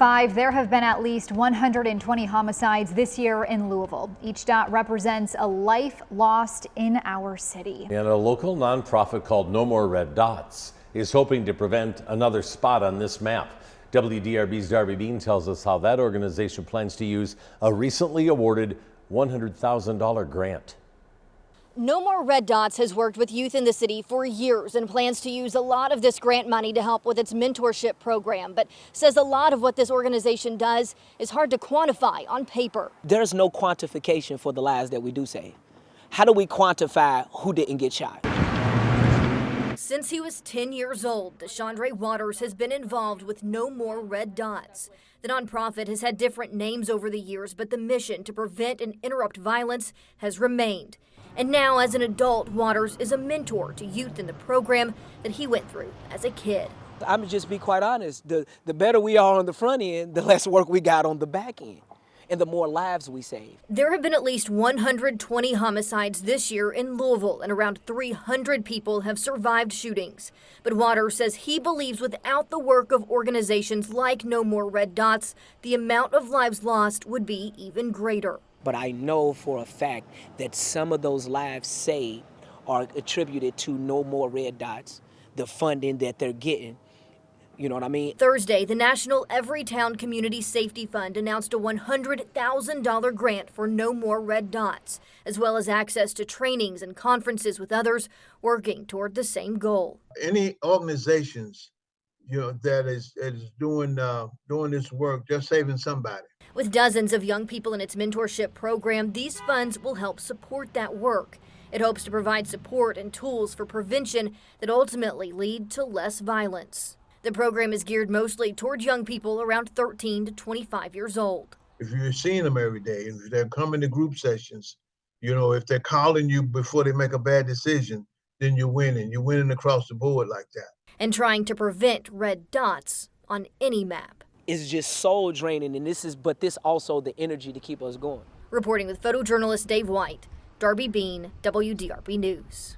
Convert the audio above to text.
There have been at least 120 homicides this year in Louisville. Each dot represents a life lost in our city. And a local nonprofit called No More Red Dots is hoping to prevent another spot on this map. WDRB's Darby Bean tells us how that organization plans to use a recently awarded $100,000 grant. No More Red Dots has worked with youth in the city for years and plans to use a lot of this grant money to help with its mentorship program, but says a lot of what this organization does is hard to quantify on paper. There's no quantification for the lives that we do save. How do we quantify who didn't get shot? Since he was 10 years old, Deshaundre Waters has been involved with No More Red Dots. The nonprofit has had different names over the years, but the mission to prevent and interrupt violence has remained. And now, as an adult, Waters is a mentor to youth in the program that he went through as a kid. I'm just be quite honest, the better we are on the front end, the less work we got on the back end, and the more lives we save. There have been at least 120 homicides this year in Louisville, and around 300 people have survived shootings. But Waters says he believes without the work of organizations like No More Red Dots, the amount of lives lost would be even greater. But I know for a fact that some of those lives saved are attributed to No More Red Dots, the funding that they're getting. You know what I mean? Thursday, the National Everytown Community Safety Fund announced a $100,000 grant for No More Red Dots, as well as access to trainings and conferences with others working toward the same goal. Any organizations, that is doing this work, just saving somebody. With dozens of young people in its mentorship program, these funds will help support that work. It hopes to provide support and tools for prevention that ultimately lead to less violence. The program is geared mostly toward young people around 13 to 25 years old. If you're seeing them every day, if they're coming to group sessions, if they're calling you before they make a bad decision, then you're winning. You're winning across the board like that. And trying to prevent red dots on any map. It's just soul draining, and this also the energy to keep us going. Reporting with photojournalist Dave White, Darby Bean, WDRB News.